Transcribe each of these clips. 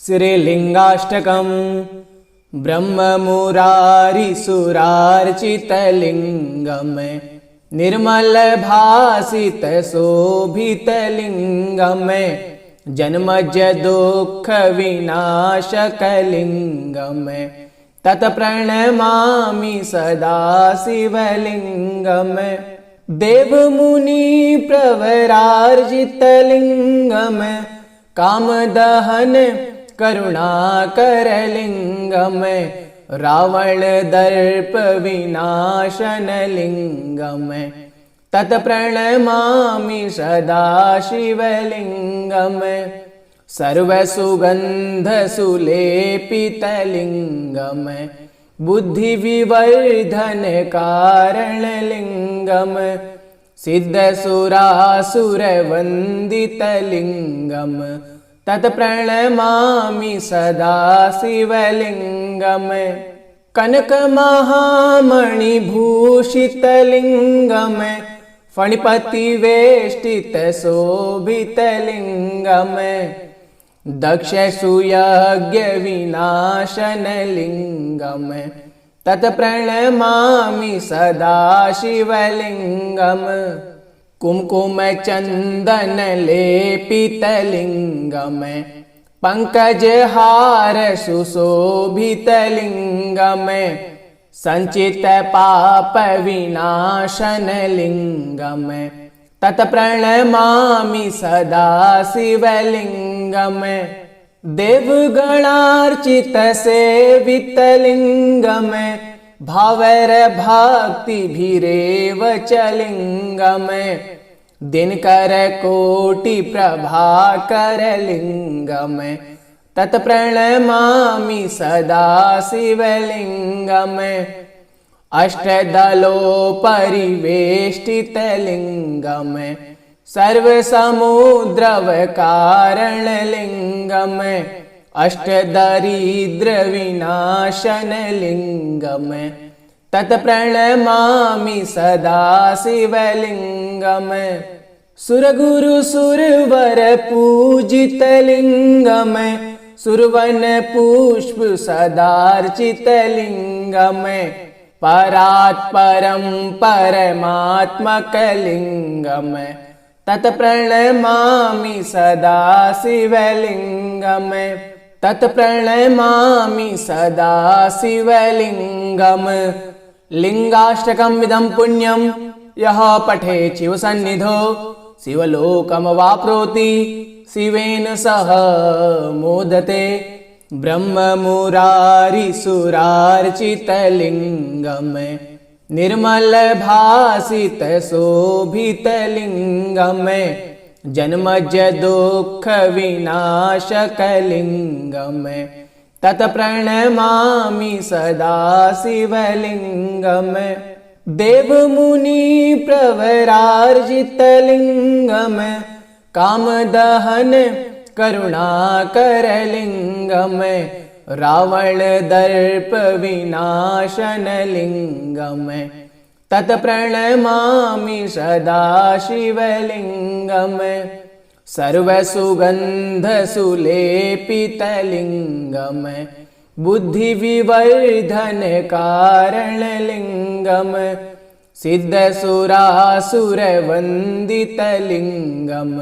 श्रीलिंगाष्टकम् ब्रह्ममुरारिसुरार्चितलिङ्गम् निर्मलभासितशोभितलिङ्गम् जन्मज दुःखविनाशकलिङ्गम् तत्प्रणमामि सदा शिवलिङ्गम् देवमुनिप्रवरार्जितलिङ्गम् कामदहन करुणाकरलिङ्गम् रावणदर्पविनाशनलिङ्गम् तत्प्रणमामि सदा शिवलिङ्गम् सर्वसुगन्धसुलेपितलिङ्गम् बुद्धिविवर्धनकारणलिङ्गम् सिद्धसुरासुरवन्दितलिङ्गम् तत्प्रणमामि सदा शिवलिङ्गम् कनकमहामणिभूषितलिङ्गम् फणिपतिवेष्टितशोभितलिङ्गम् दक्षसूयज्ञविनाशनलिङ्गम् तत्प्रणमामि सदा शिवलिङ्गम् कुम्कुमचन्दनलेपितलिङ्गम् पङ्कजहारसुशोभितलिङ्गम् सञ्चितपापविनाशनलिङ्गम् तत्प्रणमामि सदा शिवलिङ्गम् देवगणार्चितसेवितलिङ्गम् भावरभक्तिभिरेव च लिङ्गम् दिनकरकोटिप्रभाकरलिङ्गम् तत्प्रणमामि सदा शिवलिङ्गम् अष्टदलोपरिवेष्टितलिङ्गम् सर्वसमुद्रवकारणलिङ्गम् अष्टदरिद्रविनाशनलिङ्गम् तत्प्रणमामि सदा शिवलिङ्गम् सुरगुरुसुरवरपूजितलिङ्गम् सुरवनपुष्पसदार्चितलिङ्गम् परात्परं परमात्मकलिङ्गम् तत्प्रणमामि सदा शिवलिङ्गम् तत्प्रणमामि सदा शिवलिङ्गम् लिङ्गाष्टकम् इदं पुण्यं यः पठेत् शिवसन्निधौ शिवलोकमवाप्नोति शिवेन सह मोदते ब्रह्ममुरारिसुरार्चितलिङ्गम् निर्मलभासितशोभितलिङ्गम् जन्मज दुःखविनाशकलिङ्गम् तत्प्रणमामि सदा शिवलिङ्गम् देवमुनिप्रवरार्जितलिङ्गम् कामदहन करुणाकरलिङ्गम् रावणदर्पविनाशनलिङ्गम् तत्प्रणमामि सदा शिवलिङ्गम् सर्वसुगन्धसुलेपितलिङ्गम् बुद्धिविवर्धनकारणलिङ्गम् सिद्धसुरासुरवन्दितलिङ्गम्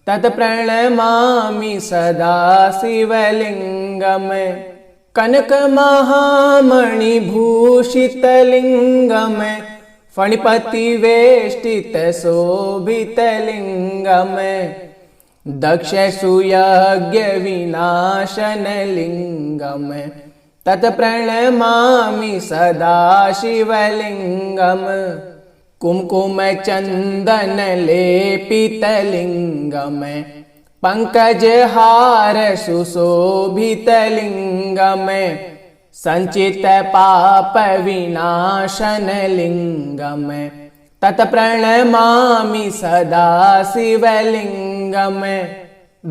तत्प्रणमामि सदा शिवलिङ्गम् कनकमहामणिभूषितलिङ्गम् फणिपतिवेष्टितशोभितलिङ्गम् दक्षसूयज्ञविनाशनलिङ्गम् तत्प्रणमामि सदा शिवलिङ्गम् कुम्कुमचन्दनलेपितलिङ्गम् पङ्कजहारसुशोभितलिङ्गम् सञ्चितपापविनाशनलिङ्गम् तत्प्रणमामि सदा शिवलिङ्गम्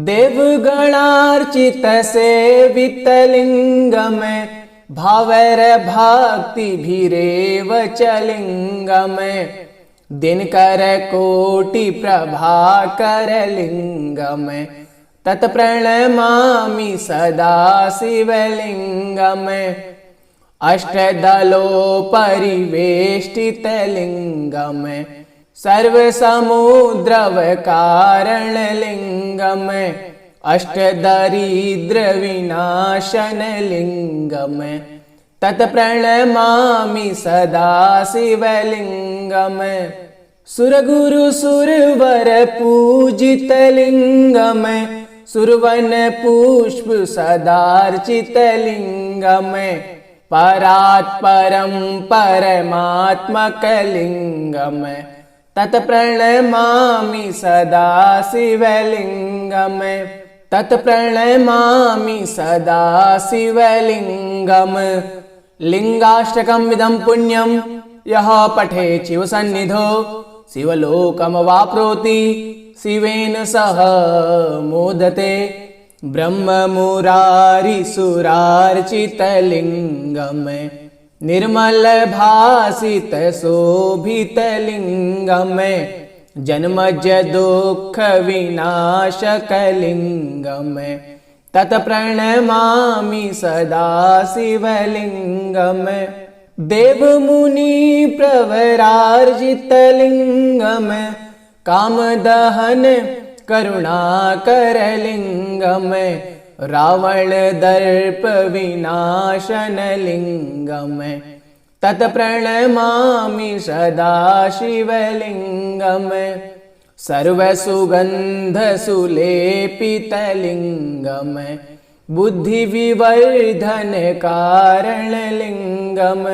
देवगणार्चितसेवितलिङ्गम् भावरभक्तिभिरेव च लिङ्गम् दिनकरकोटिप्रभाकरलिङ्गम् तत्प्रणमामि सदा शिवलिङ्गम् अष्टदलोपरिवेष्टितलिङ्गम् सर्वसमुद्रवकारणलिङ्गम् अष्टदरिद्रविनाशनलिङ्गम् तत्प्रणमामि सदा शिवलिङ्गम् सुरगुरुसुरवरपूजितलिङ्गम् सुरवनपुष्प सदार्चितलिङ्गम् परात्परं परमात्मकलिङ्गम् तत्प्रणमामि सदा शिवलिङ्गम् तत्प्रणमामि सदा शिवलिङ्गम् लिङ्गाष्टकम् इदं पुण्यं यः पठेत् शिवसन्निधौ शिवलोकमवाप्नोति शिवेन सह मोदते ब्रह्ममुरारिसुरार्चितलिङ्गम् निर्मलभासितशोभितलिङ्गम् जन्मजदुःखविनाशकलिङ्गम् तत्प्रणमामि सदा शिवलिङ्गम् देवमुनिप्रवरार्जितलिङ्गम् कामदहन करुणाकरलिङ्गम् रावणदर्पविनाशनलिङ्गम् तत्प्रणमामि सदा शिवलिङ्गम् सर्वसुगन्धसुलेपितलिङ्गम् बुद्धिविवर्धनकारणलिङ्गम्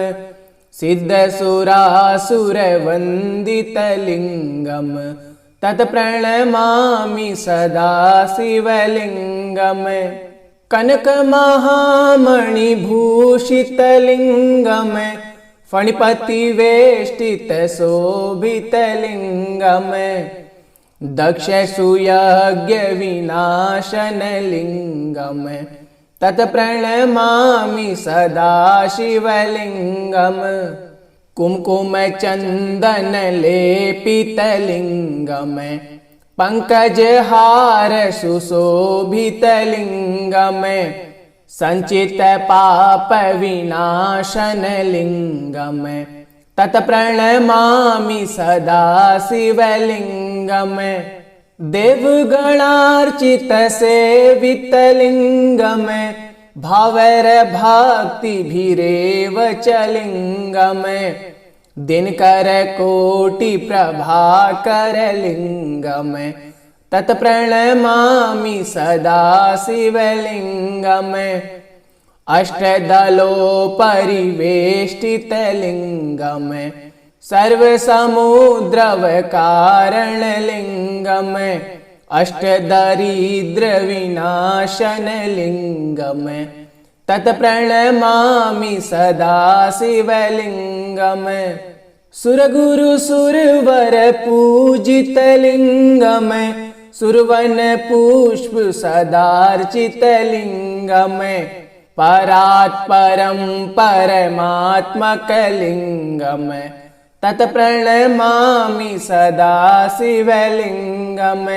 सिद्धसुरासुरवन्दितलिङ्गम् तत्प्रणमामि सदा शिवलिङ्गम् कनकमहामणिभूषितलिङ्गम् फणिपतिवेष्टितशोभितलिङ्गम् दक्षसूयज्ञविनाशनलिङ्गम् तत्प्रणमामि सदा शिवलिङ्गम् कुम्कुमचन्दनलेपितलिङ्गम् पङ्कजहारसुशोभितलिङ्गम् सञ्चितपापविनाशनलिङ्गम् तत्प्रणमामि सदा शिवलिङ्गम् देवगणार्चितसेवितलिङ्गम् भावरभक्तिभिरेव च लिङ्गम् दिनकरकोटिप्रभाकरलिङ्गम् तत्प्रणमामि सदा शिवलिङ्गम् अष्टदलोपरिवेष्टितलिङ्गम् सर्वसमुद्रवकारणलिङ्गम् अष्टदरिद्रविनाशनलिङ्गम् तत्प्रणमामि सदा शिवलिङ्गम् सुरगुरुसुरवरपूजितलिङ्गम् सुरवनपुष्प सदार्चितलिङ्गम् परात्परं परमात्मकलिङ्गम् तत्प्रणमामि सदा शिवलिङ्गम्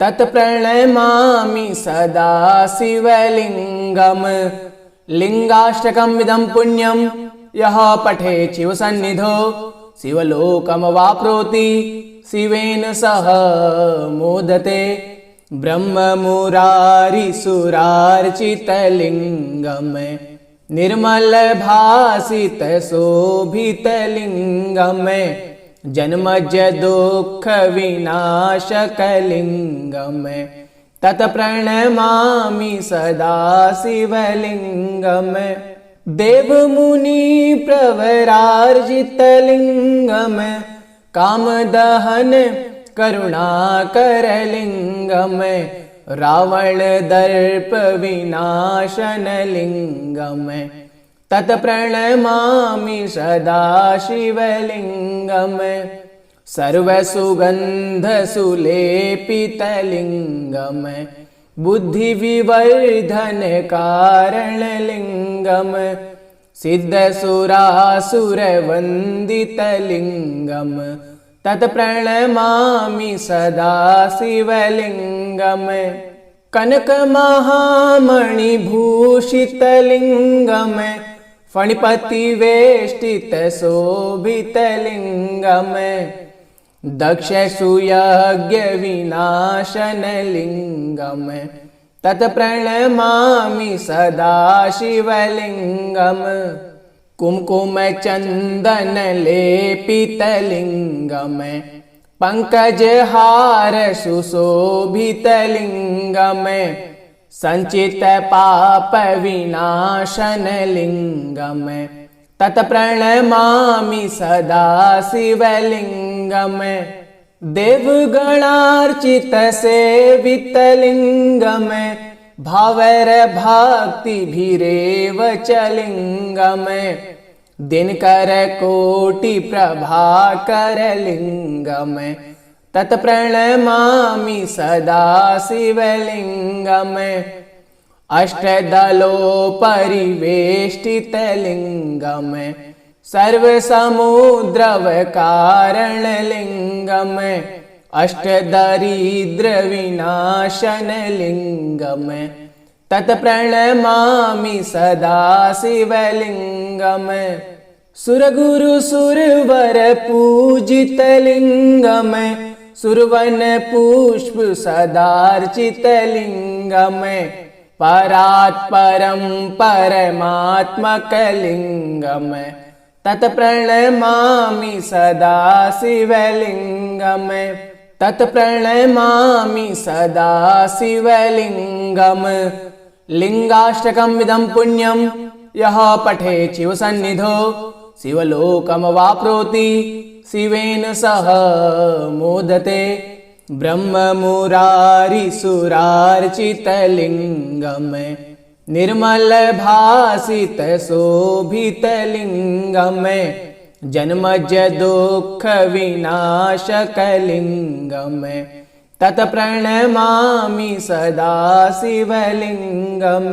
तत्प्रणमामि सदा शिवलिङ्गम् लिङ्गाष्टकम् इदं पुण्यं यः पठेत् शिवसन्निधौ शिवलोकमवाप्नोति शिवेन सह मोदते ब्रह्ममुरारिसुरार्चितलिङ्गम् निर्मलभासितशोभितलिङ्गम् जन्मजदुःखविनाशकलिङ्गम् तत्प्रणमामि सदा शिवलिङ्गम् देवमुनिप्रवरार्जितलिङ्गम् कामदहन करुणाकरलिङ्गम् रावणदर्पविनाशनलिङ्गम् तत्प्रणमामि सदा शिवलिङ्गम् सर्वसुगन्धसुलेपितलिङ्गम् बुद्धिविवर्धनकारणलिङ्गम् सिद्धसुरासुरवन्दितलिङ्गम् तत्प्रणमामि सदा शिवलिङ्गम् कनक महामणिभूषितलिङ्गम् फणिपति वेष्टित शोभितलिङ्गम् दक्ष सुयज्ञ विनाशनलिङ्गम् तत्प्रणमामि सदा शिवलिङ्गम् कुमकुम चन्दन लेपितलिङ्गम् पंकजहार सुशोभितलिङ्गम् संचित पाप विनाशनलिङ्गम् तत्प्रणमामि सदा शिवलिङ्गम् देवगणार्चित सेवितलिङ्गम् भावर भक्तिभिरेव च लिङ्गम् दिनकर कोटि प्रभाकर लिङ्गम् तत्प्रणमामि सदा शिवलिङ्गम् अष्टदलोपरिवेष्टितलिङ्गम् सर्वसमुद्रवकारणलिङ्गम् अष्टदरिद्रविनाशनलिङ्गम् तत्प्रणमामि सदा शिवलिङ्गम् सुरगुरुसुरवर पूजितलिङ्गम् सुरवन पुष्प सदार्चितलिङ्गम् परात्परं परमात्मकलिङ्गम् तत्प्रणमामि सदा शिवलिङ्गम् तत्प्रणमामि सदा शिवलिङ्गम् लिङ्गाष्टकम् इदं पुण्यं यः पठेत् शिवसन्निधौ शिवलोकमवाप्नोति शिवेन सह मोदते ब्रह्ममुरारिसुरार्चितलिङ्गम् निर्मलभासितशोभितलिङ्गम् जन्मज दुःखविनाशकलिङ्गम् तत्प्रणमामि सदा शिवलिङ्गम्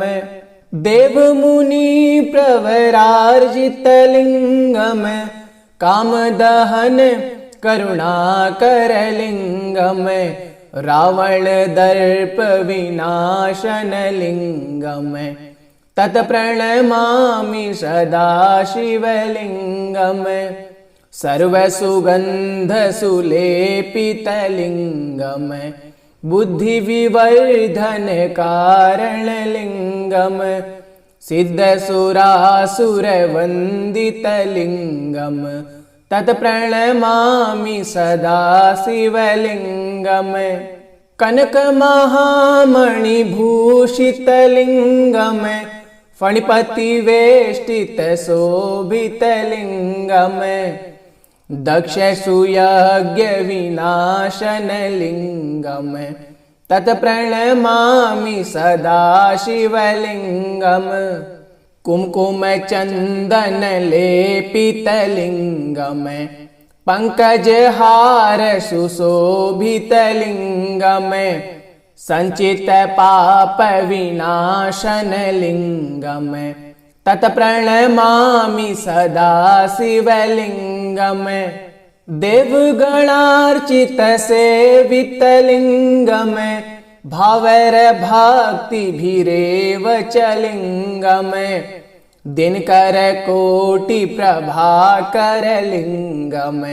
देवमुनिप्रवरार्जितलिङ्गम् कामदहन करुणाकरलिङ्गम् रावणदर्पविनाशनलिङ्गम् तत्प्रणमामि सदा शिवलिङ्गम् सर्वसुगन्धसुलेपितलिङ्गम् बुद्धिविवर्धनकारणलिङ्गम् सिद्धसुरासुरवन्दितलिङ्गम् तत्प्रणमामि सदा शिवलिङ्गम् कनकमहामणिभूषितलिङ्गम् फणिपतिवेष्टित शोभितलिङ्गम् दक्ष सुयज्ञ विनाशनलिङ्गम् तत्प्रणमामि सदा शिवलिङ्गम् कुमकुम चन्दन लेपितलिङ्गम् पंकजहार सुशोभितलिङ्गम् संचित पाप विनाशनलिङ्गम् तत्प्रणमामि सदा शिवलिङ्गम् देवगणार्चित सेवितलिङ्गम् भावर भक्तिभिरेव च लिङ्गम् दिनकर कोटि प्रभाकर लिङ्गम्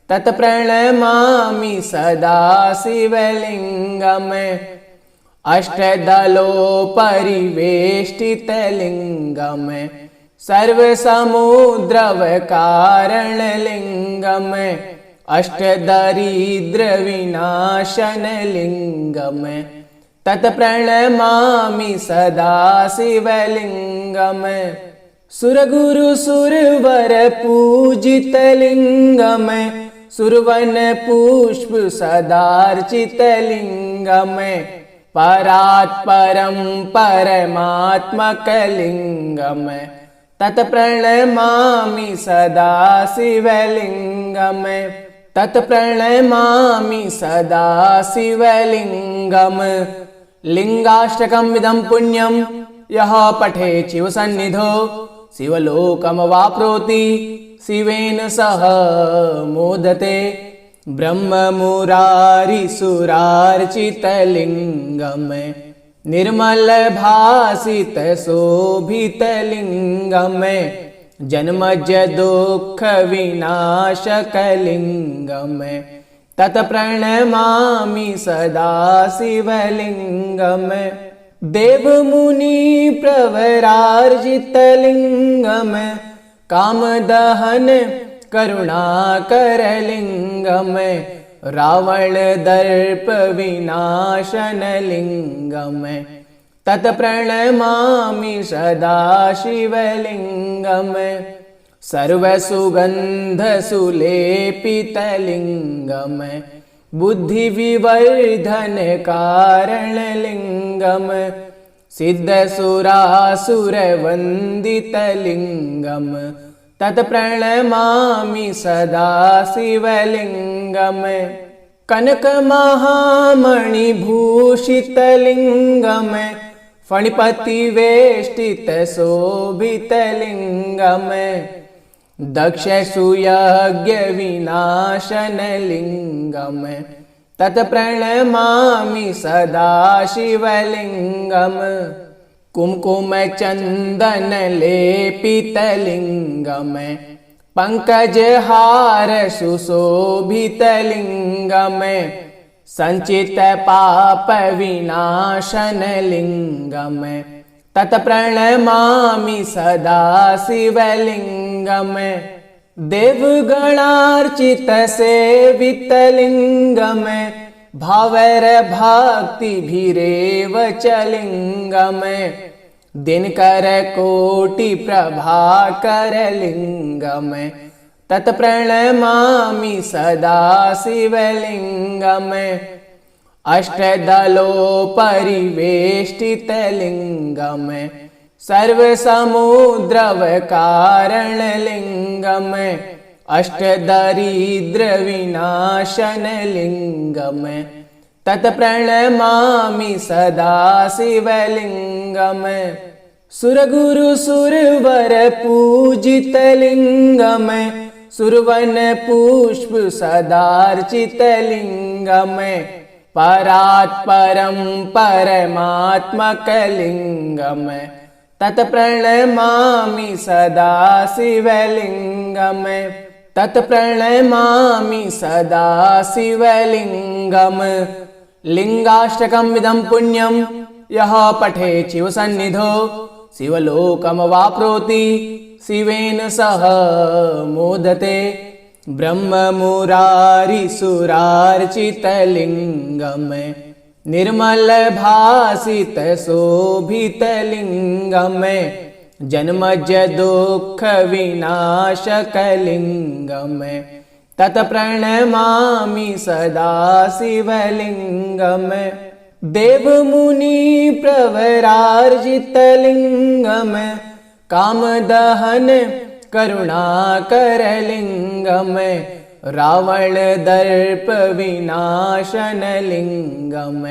तत्प्रणमामि सदा शिवलिङ्गम् अष्टदलोपरिवेष्टितलिङ्गम् सर्वसमुद्रवकारणलिङ्गम् अष्टदरिद्रविनाशनलिङ्गम् तत्प्रणमामि सदा शिवलिङ्गम् सुरगुरुसुरवर पूजितलिङ्गम् सुरवन पुष्प सदार्चितलिङ्गम् परात्परं परमात्मकलिङ्गम् तत्प्रणमामि सदा शिवलिङ्गम् तत्प्रणमामि सदा शिवलिङ्गम् लिङ्गाष्टकम् इदं पुण्यं यः पठेत् शिवसन्निधौ शिवलोकमवाप्नोति शिवेन सह मोदते ब्रह्ममुरारिसुरार्चितलिङ्गम् निर्मल भासित शोभित लिंगम जन्मज दुख विनाशक लिंगम तत्प्रणमामि सदा शिवलिंगम देव मुनि प्रवरार्जित लिंगम कामदहन करुणाकर लिंगम रावण दर्प विनाशन लिंगम तत्प्रणमामि सदा शिवलिंगम सर्वसुगंध सुलेपित लिंगम बुद्धि विवर्धन कारण लिंगम सिद्ध सुरासुर वंदित लिंगम तत्प्रणमामि सदा शिवलिंगम कनक महामणि भूषित लिंगम फणिपति वेष्टित शोभित लिंगम दक्ष सुयज्ञ विनाशन लिंगम तत्प्रणमामि सदा शिवलिंगम कुमकुम चंदन लेपित लिंगम पंकज हार सुशोभित लिंगम संचित पाप विनाशन लिंगम तत्प्रणमामि सदा शिवलिंगम देवगणार्चित सेवित लिंगम भावर भक्ति भीरेव च लिंगम दिनकर कोटि प्रभाकर लिंगम तत्प्रणमामि सदा शिवलिंगम अष्टदलो परिवेष्टित लिंगम सर्वसमुद्रव कारण लिंगम अष्टदरिद्र विनाशन लिंगम तत्प्रणमामि सदा शिवलिंगम सुरगुरु सुरवर पूजित लिंगम सुरवन पुष्प सदार्चित लिंगम परात्परं परमात्मक लिंगम तत्प्रणमामि सदा शिवलिंगम तत्प्रणमामि सदा शिवलिंगम लिंगाष्टकम् इदं पुण्यं यः पठेत् शिवसन्निधौ शिवलोकमवाप्नोति शिवेन सह मोदते ब्रह्म मुरारी सुरार्चित लिंगम निर्मल भासित शोभित लिंगम जन्मज दुख विनाशक लिंगम तत्प्रणमामि सदा शिवलिंगम देव मुनि प्रवरार्जित लिंगम कामदहन करुणाकर लिंगम रावण दर्प विनाशन लिंगम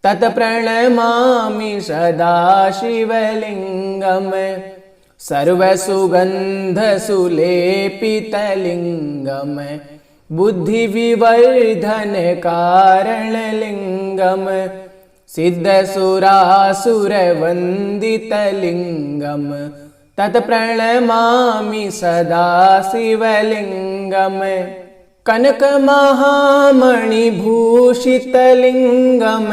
तत्प्रणमामि सदा शिवलिंगम सर्वसुगंध सुलेपित लिंगम बुद्धि विवर्धन कारण लिंगम सिद्ध सुरासुर वंदित लिंगम तत्प्रणमामि सदा शिवलिंगम कनक महामणि भूषित लिंगम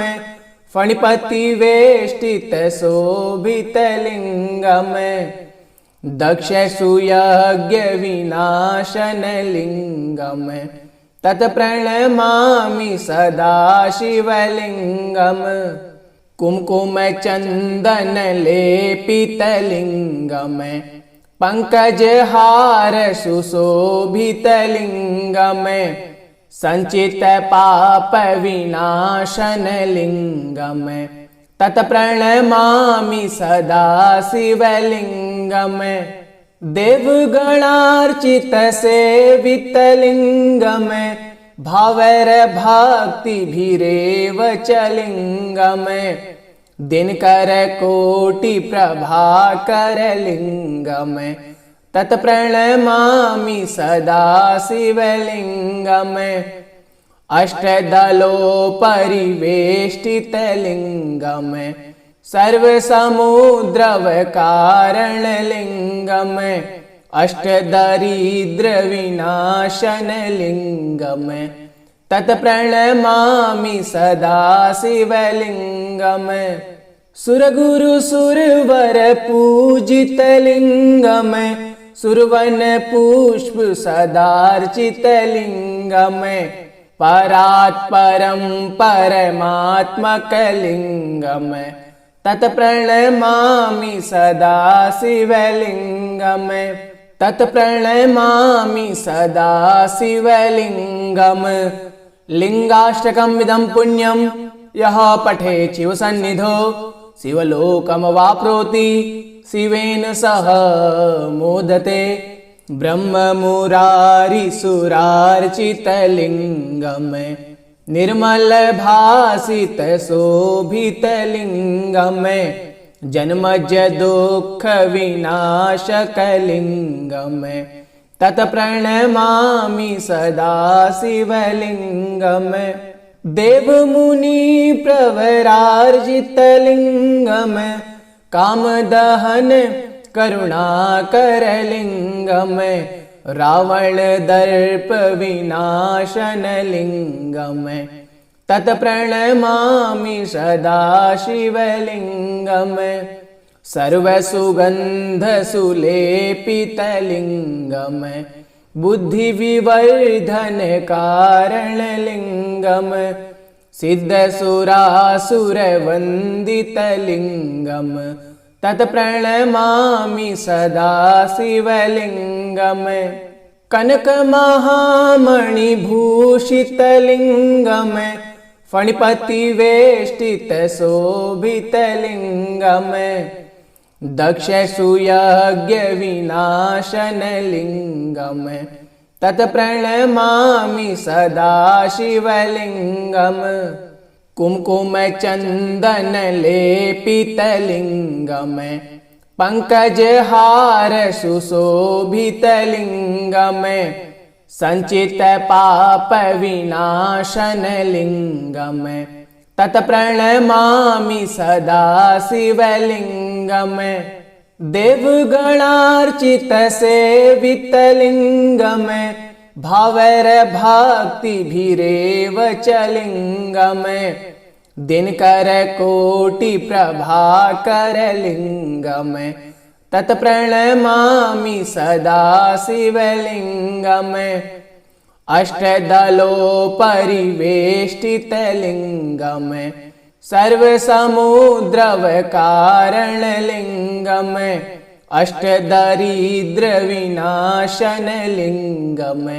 फणिपति वेष्टित शोभित लिंगम दक्ष सुयज्ञ विनाशन लिंगम तत्प्रणमामि सदा शिवलिंगम कुमकुम चंदन लेपित लिंगम पंकज हार सुशोभित लिंगम संचित पाप विनाशन लिंगम तत्प्रणमामि सदा शिवलिंगम देवगणार्चित सेवित लिंगम भावर भक्ति भीरेव च लिंगम दिनकर कोटि प्रभाकर लिंगम तत्प्रणमामि सदा शिवलिंगम अष्टदलोपरिवेष्टितलिङ्गम् सर्वसमुद्रवकारणलिङ्गम् अष्टदरिद्रविनाशनलिङ्गम् तत्प्रणमामि सदा शिवलिङ्गम् सुरगुरुसुरवरपूजितलिङ्गम् सुरवनपुष्प सदार्चितलिङ्गम् परात्परं परमात्मकलिङ्गम् तत्प्रणमामि सदा शिवलिङ्गम् तत्प्रणमामि सदा शिवलिङ्गम् लिङ्गाष्टकम् इदं पुण्यं यः पठे शिवसन्निधौ शिवलोकमवाप्नोति शिवेन सह मोदते ब्रह्ममुरारिसुरार्चितलिङ्गम् निर्मलभासितशोभितलिङ्गम् जन्मजदुःखविनाशकलिङ्गम् तत्प्रणमामि सदा शिवलिङ्गम् देवमुनिप्रवरार्जितलिङ्गम् कामदहन करुणाकरलिङ्गम् रावणदर्पविनाशनलिङ्गम् तत्प्रणमामि सदा शिवलिङ्गम् सर्वसुगन्धसुलेपितलिङ्गम् बुद्धिविवर्धनकारणलिङ्गम् सिद्धसुरासुरवन्दितलिङ्गम् तत्प्रणमामि सदा शिवलिङ्गम् कनकमहामणिभूषितलिङ्गम् फणिपतिवेष्टितशोभितलिङ्गम् दक्षसूयज्ञविनाशनलिङ्गम् तत्प्रणमामि सदा शिवलिङ्गम् कुम्कुमचन्दनलेपितलिङ्गम् पङ्कजहारसुशोभितलिङ्गम् सञ्चितपापविनाशनलिङ्गम् तत्प्रणमामि सदा शिवलिङ्गम् देवगणार्चितसेवितलिङ्गम् भावैर्भक्तिभिरेव च लिङ्गम् दिनकरकोटिप्रभाकरलिङ्गम् तत्प्रणमामि सदा शिवलिङ्गम् अष्टदलोपरिवेष्टितलिङ्गम् सर्वसमुद्रवकारणलिङ्गम् अष्टदरिद्रविनाशनलिङ्गम्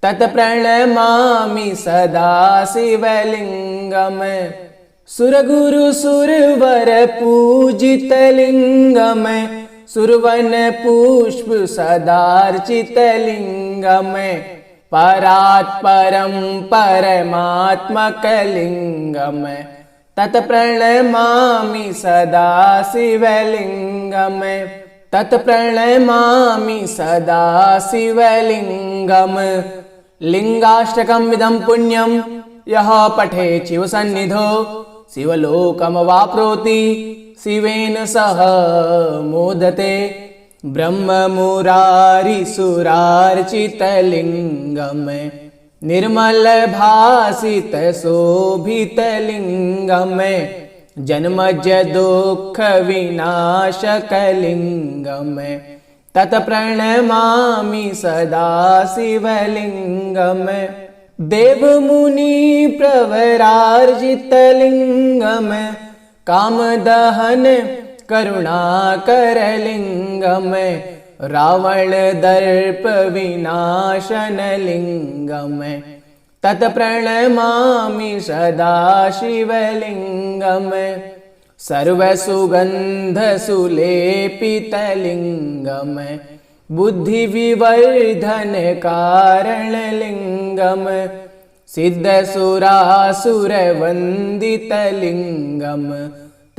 तत्प्रणमामि सदा शिवलिङ्गम् सुरगुरुसुरवरपूजितलिङ्गम् सुरवनपुष्प सदार्चितलिङ्गम् परात्परं परमात्मकलिङ्गम् तत्प्रणमामि सदा शिवलिङ्गम् तत्प्रणमामि सदा शिवलिङ्गम् लिङ्गाष्टकम् इदं पुण्यं यः पठे शिवसन्निधौ शिवलोकमवाप्नोति शिवेन सह मोदते ब्रह्ममुरारिसुरार्चितलिङ्गम् निर्मलभासितशोभितलिङ्गम् जन्मजदुःखविनाशकलिङ्गम् तत्प्रणमामि सदा शिवलिङ्गम् देवमुनिप्रवरार्जितलिङ्गम् कामदहन करुणाकरलिङ्गम् रावणदर्पविनाशनलिङ्गम् तत्प्रणमामि सदा शिवलिङ्गम् सर्वसुगन्धसुलेपितलिङ्गम् बुद्धिविवर्धनकारणलिङ्गम् सिद्धसुरासुरवन्दितलिङ्गम्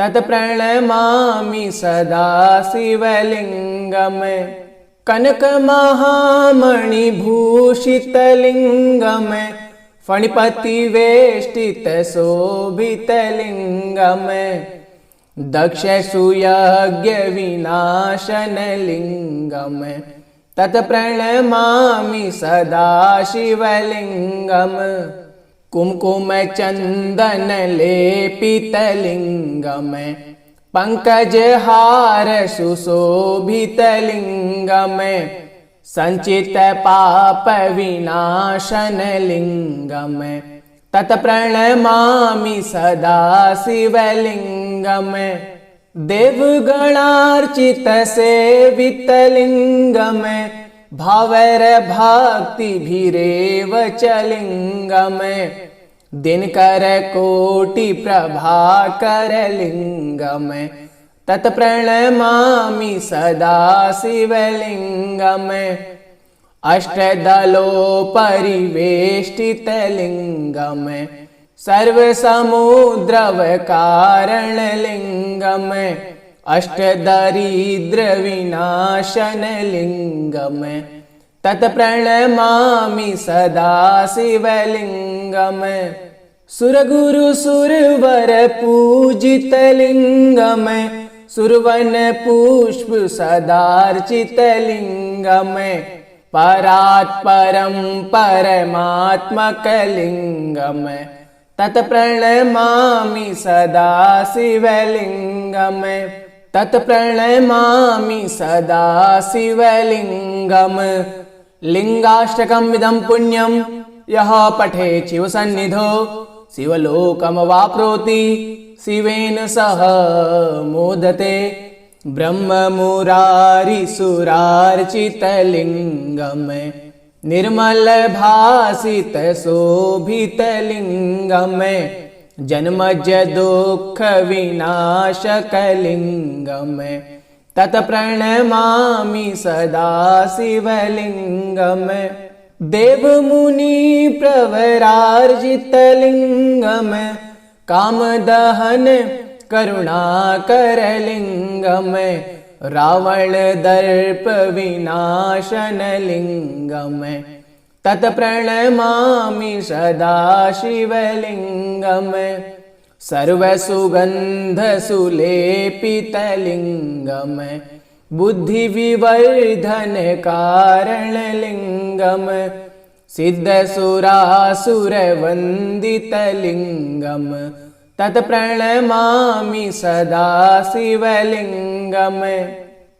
तत्प्रणमामि सदा शिवलिङ्गम् कनकमहामणिभूषितलिङ्गम् फणिपतिवेष्टितशोभितलिङ्गम् दक्षसूयज्ञविनाशनलिङ्गम् तत्प्रणमामि सदा शिवलिङ्गम् कुम्कुमचन्दनलेपितलिङ्गम् पङ्कजहार सुशोभितलिङ्गम् सञ्चितपापविनाशनलिङ्गम् तत्प्रणमामि सदा शिवलिङ्गम् देवगणार्चितसेवितलिङ्गम् भावैर्भक्तिभिरेव च लिङ्गम् दिनकरकोटिप्रभाकरलिङ्गम् तत्प्रणमामि सदा शिवलिङ्गम् अष्टदलोपरिवेष्टितलिङ्गम् सर्वसमुद्रवकारणलिङ्गम् अष्टदरिद्रविनाशनलिङ्गम् तत्प्रणमामि सदा शिवलिङ्गम् सुरगुरुसुरवरपूजितलिङ्गम् सुरवनपुष्पसदार्चितलिङ्गम् परात्परं परमात्मकलिङ्गम् तत्प्रणमामि सदा शिवलिङ्गम् तत्प्रणमामि सदा शिवलिङ्गम् लिङ्गाष्टकमिदं पुण्यं यः पठेत् शिवसन्निधौ शिवलोकमवाप्नोति शिवेन सह मोदते ब्रह्ममुरारिसुरार्चितलिङ्गम् निर्मलभासितशोभितलिङ्गम् जन्मजदुःखविनाशकलिङ्गम् तत्प्रणमामि सदा शिवलिङ्गम् देवमुनिप्रवरार्जितलिङ्गम् कामदहन करुणाकरलिङ्गम् रावणदर्पविनाशनलिङ्गम् तत्प्रणमामि सदा शिवलिङ्गम् सर्वसुगन्धसुलेपितलिङ्गम् बुद्धिविवर्धनकारणलिङ्गम् सिद्धसुरासुरवन्दितलिङ्गम् तत्प्रणमामि सदा शिवलिङ्गम्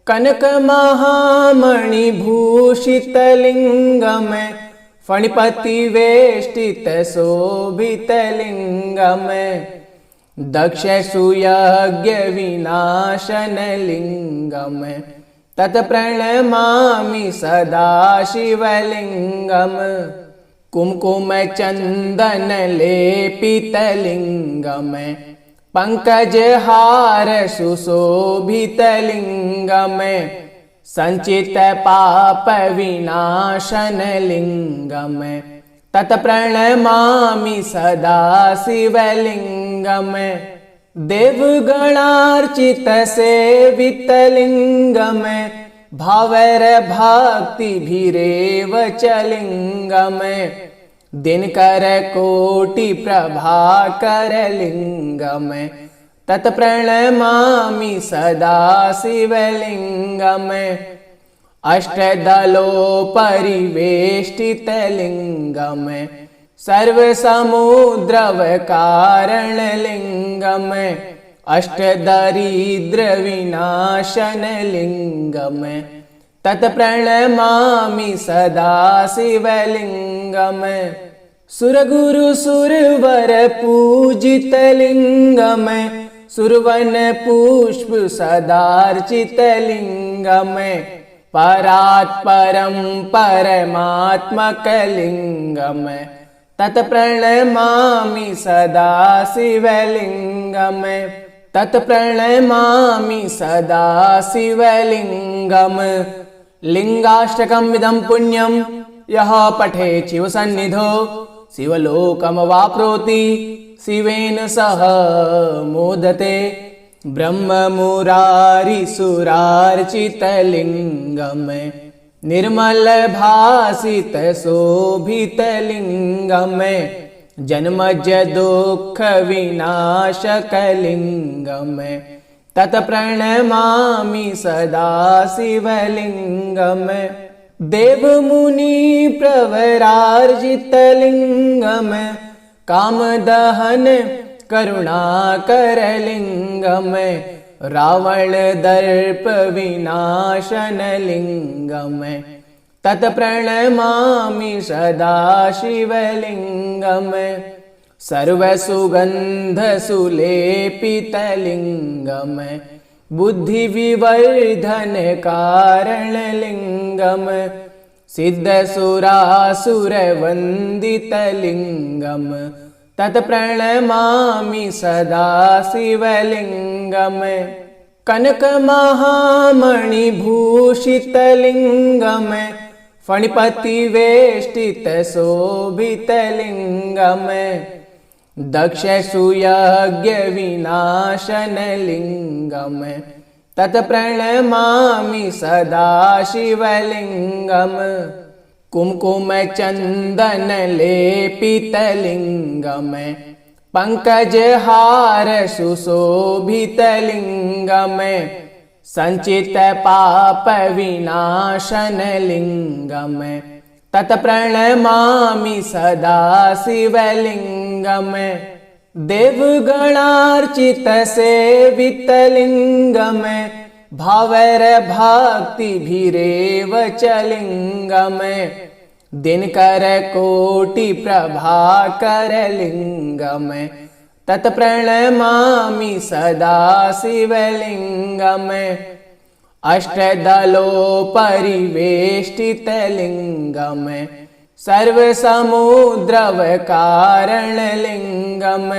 कनकमहामणिभूषितलिङ्गम् फणिपतिवेष्टितशोभितलिङ्गम् दक्षसूयज्ञविनाशनलिङ्गम् तत्प्रणमामि सदा शिवलिङ्गम् कुम्कुमचन्दनलेपितलिङ्गम् पङ्कजहार सुशोभितलिङ्गम् सञ्चितपापविनाशनलिङ्गम् तत्प्रणमामि सदा शिवलिङ्गम् देवगणार्चितसेवितलिङ्गम् भावैर्भक्तिभिरेव च लिङ्गम् दिनकरकोटिप्रभाकरलिङ्गम् तत्प्रणमामि सदा शिवलिङ्गम् अष्टदलोपरिवेष्टितलिङ्गम् सर्वसमुद्रवकारणलिङ्गम् अष्टदरिद्रविनाशनलिङ्गम् तत्प्रणमामि सदा शिवलिङ्गम् सुरगुरुसुरवरपूजितलिङ्गम् सुरवनपुष्पसदार्चितलिङ्गम् परात्परं परमात्मकलिङ्गम् तत्प्रणमामि सदा शिवलिङ्गम् तत्प्रणमामि सदा शिवलिङ्गम् लिङ्गाष्टकमिदं पुण्यं यः पठेत् शिवसन्निधौ शिवलोकमवाप्नोति शिवेन सह मोदते ब्रह्ममुरारिसुरार्चितलिङ्गम् निर्मल भासित शोभित लिंगम जन्मज दुःख विनाशक लिंगम तत्प्रणमामि सदा शिवलिंगम देव मुनि प्रवरार्जित लिंगम कामदहन करुणाकर लिंगम रावण दर्प विनाशन लिंगम तत्प्रणमामि सदा शिवलिंगम सर्वसुगंध सुलेपित लिंगम बुद्धि विवर्धन कारण लिंगम सिद्ध सुरासुर वंदित लिंगम तत्प्रणमामि सदा शिवलिंगम कनक महामणि भूषित लिंगम फणिपति वेष्टित शोभित लिंगम दक्ष सुयज्ञ विनाशन लिंगम तत्प्रणमामि सदा शिवलिंगम कुमकुम चंदन लेपित लिंगम पंकज हार सुशोभित लिंगम संचित पाप विनाशन लिंगम तत्प्रणमामि सदा शिवलिंगम देवगणार्चित सेवित लिंगम भावर भक्ति भीरेव च लिंगम दिनकर कोटि प्रभाकर लिंगम तत्प्रणमामि सदा शिवलिंगम अष्टदलो परिवेष्टित लिंगम सर्वसमुद्रव कारण लिंगम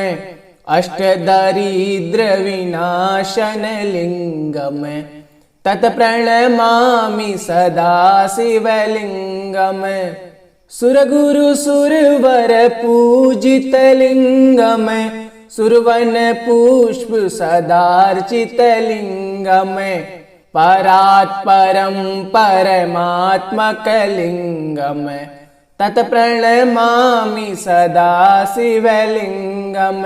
अष्टदरिद्र विनाशन लिंगम तत्प्रणमामि सदा शिवलिंगम सुरगुरु सुरवर पूजित लिंगम सुरवन पुष्प सदार्चित लिंगम परात्परं परमात्मक लिंगम तत्प्रणमामि सदा शिवलिंगम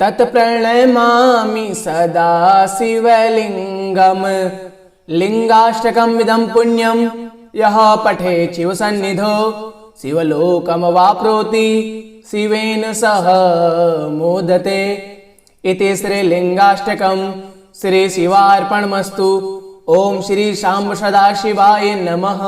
तत्प्रणमामि सदा शिवलिंगम लिंगाष्टकम् इदं पुण्यं यः पठेत् शिवसन्निधौ शिवलोकमवाप्नोति शिवेन सह मोदते। इति श्रीलिंगाष्टकं श्री शिवार्पणमस्तु। ओम श्री शाम्ब सदाशिवाय नमः।